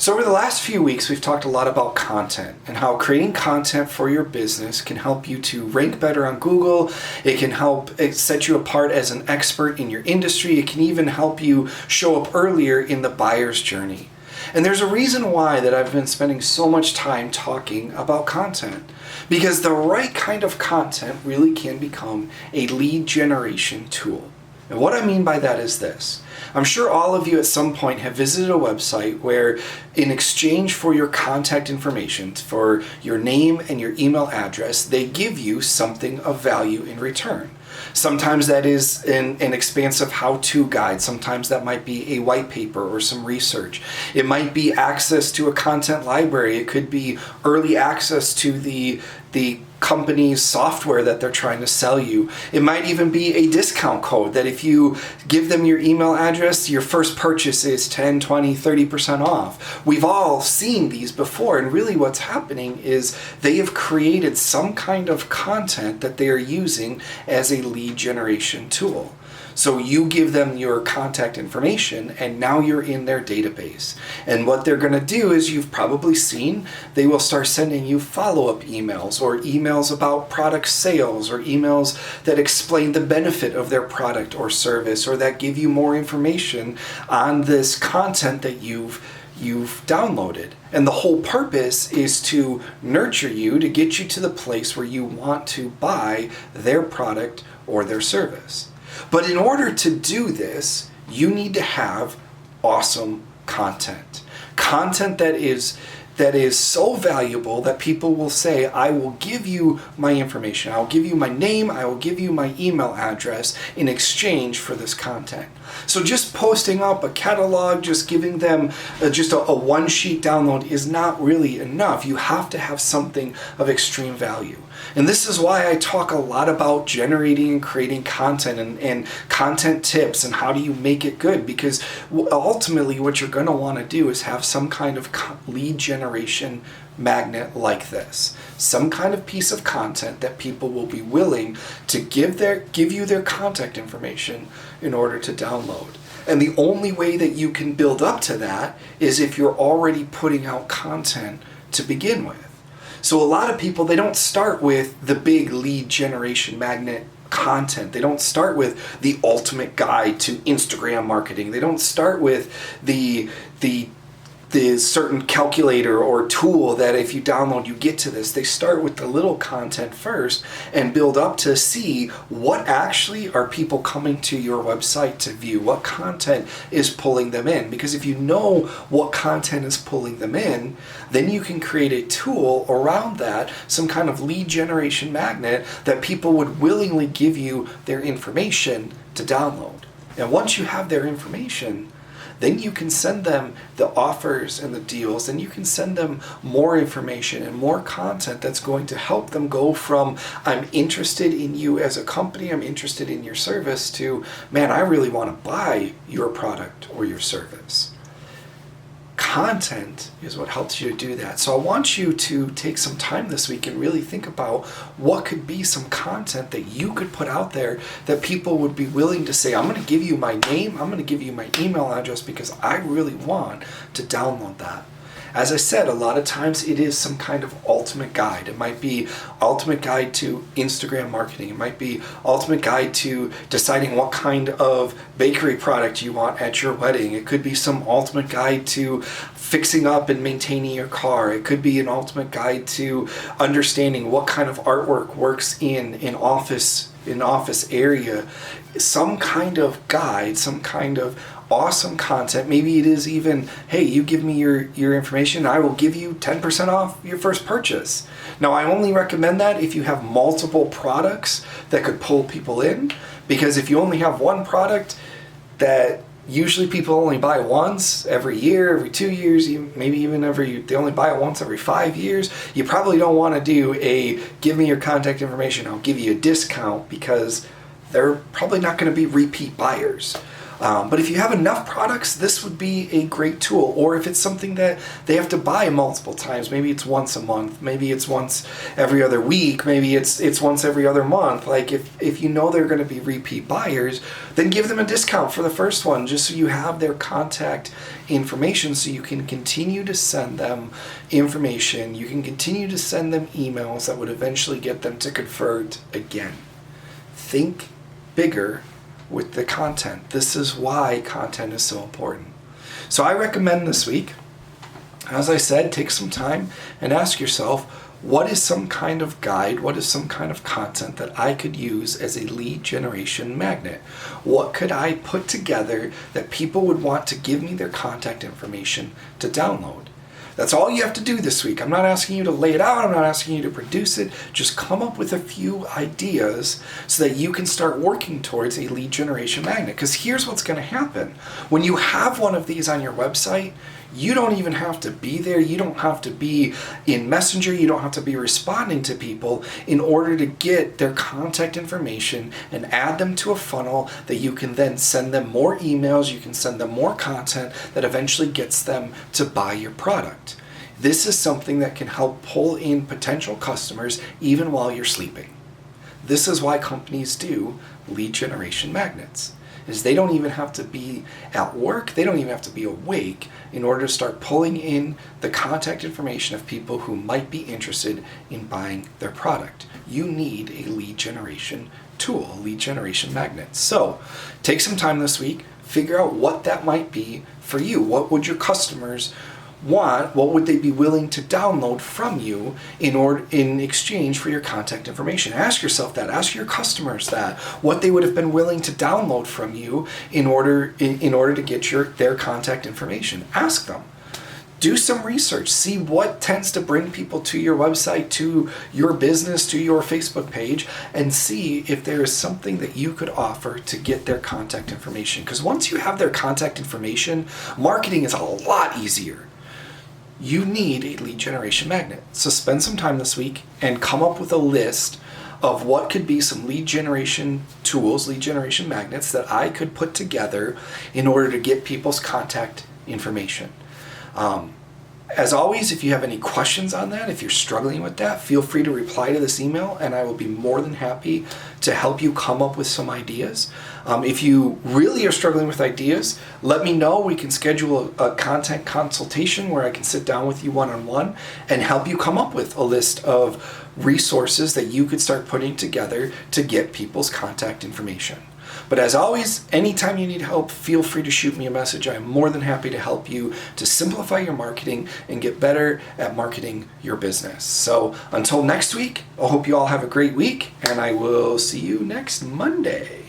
So over the last few weeks, we've talked a lot about content and how creating content for your business can help you to rank better on Google. It can help set you apart as an expert in your industry. It can even help you show up earlier in the buyer's journey. And there's a reason why that I've been spending so much time talking about content. Because the right kind of content really can become a lead generation tool. And what I mean by that is this. I'm sure all of you at some point have visited a website where in exchange for your contact information, for your name and your email address, they give you something of value in return. Sometimes that is an expansive how-to guide. Sometimes that might be a white paper or some research. It might be access to a content library. It could be early access to the company's software that they're trying to sell you. It might even be a discount code that if you give them your email address, your first purchase is 10, 20, 30% off. We've all seen these before, and really what's happening is they have created some kind of content that they are using as a lead generation tool. So you give them your contact information and now you're in their database. And what they're going to do is, you've probably seen, they will start sending you follow-up emails or emails about product sales or emails that explain the benefit of their product or service or that give you more information on this content that you've downloaded. And the whole purpose is to nurture you, to get you to the place where you want to buy their product or their service. But in order to do this, you need to have awesome content. Content that is so valuable that people will say, I will give you my information, I'll give you my name, I will give you my email address in exchange for this content. So just posting up a catalog, just giving them just a one-sheet download is not really enough. You have to have something of extreme value. And this is why I talk a lot about generating and creating content and content tips and how do you make it good, because ultimately what you're going to want to do is have some kind of lead generation magnet like this. Some kind of piece of content that people will be willing to give you their contact information in order to download. And the only way that you can build up to that is if you're already putting out content to begin with. So a lot of people, they don't start with the big lead generation magnet content. They don't start with the ultimate guide to Instagram marketing. They don't start with the certain calculator or tool that if you download you get to this. They start with the little content first and build up to see what actually are people coming to your website to view, what content is pulling them in. Because if you know what content is pulling them in, then you can create a tool around that, some kind of lead generation magnet that people would willingly give you their information to download. And once you have their information, then you can send them the offers and the deals, and you can send them more information and more content that's going to help them go from, I'm interested in you as a company, I'm interested in your service, to, man, I really want to buy your product or your service. Content is what helps you to do that. So I want you to take some time this week and really think about what could be some content that you could put out there that people would be willing to say, I'm going to give you my name, I'm going to give you my email address because I really want to download that. As I said, a lot of times it is some kind of ultimate guide. It might be ultimate guide to Instagram marketing. It might be ultimate guide to deciding what kind of bakery product you want at your wedding. It could be some ultimate guide to fixing up and maintaining your car. It could be an ultimate guide to understanding what kind of artwork works in an office area. Some kind of guide, some kind of awesome content. Maybe it is even, hey, you give me your information, I will give you 10% off your first purchase. Now, I only recommend that if you have multiple products that could pull people in, because if you only have one product that usually people only buy once every year, every 2 years, maybe even they only buy it once every 5 years, you probably don't want to do a give me your contact information, I'll give you a discount, because they're probably not going to be repeat buyers. But if you have enough products, this would be a great tool. Or if it's something that they have to buy multiple times, maybe it's once a month, maybe it's once every other week, maybe it's once every other month. Like if you know they're going to be repeat buyers, then give them a discount for the first one, just so you have their contact information, so you can continue to send them information. You can continue to send them emails that would eventually get them to convert again. Think bigger with the content. This is why content is so important. So I recommend this week, as I said, take some time and ask yourself, what is some kind of guide, what is some kind of content that I could use as a lead generation magnet? What could I put together that people would want to give me their contact information to download? That's all you have to do this week. I'm not asking you to lay it out. I'm not asking you to produce it. Just come up with a few ideas so that you can start working towards a lead generation magnet. Because here's what's going to happen. When you have one of these on your website, you don't even have to be there. You don't have to be in Messenger. You don't have to be responding to people in order to get their contact information and add them to a funnel that you can then send them more emails. You can send them more content that eventually gets them to buy your product. This is something that can help pull in potential customers even while you're sleeping. This is why companies do lead generation magnets. Is they don't even have to be at work, they don't even have to be awake in order to start pulling in the contact information of people who might be interested in buying their product. You need a lead generation tool, a lead generation magnet. So take some time this week, figure out what that might be for you. What would your customers want? What would they be willing to download from you in exchange for your contact information? Ask yourself that. Ask your customers that. What they would have been willing to download from you in order to get their contact information. Ask them. Do some research. See what tends to bring people to your website, to your business, to your Facebook page, and see if there is something that you could offer to get their contact information. Because once you have their contact information, marketing is a lot easier. You need a lead generation magnet. So spend some time this week and come up with a list of what could be some lead generation tools, lead generation magnets that I could put together in order to get people's contact information. As always, if you have any questions on that, if you're struggling with that, feel free to reply to this email and I will be more than happy to help you come up with some ideas. If you really are struggling with ideas, let me know. We can schedule a content consultation where I can sit down with you one-on-one and help you come up with a list of resources that you could start putting together to get people's contact information. But as always, anytime you need help, feel free to shoot me a message. I'm more than happy to help you to simplify your marketing and get better at marketing your business. So until next week, I hope you all have a great week, and I will see you next Monday.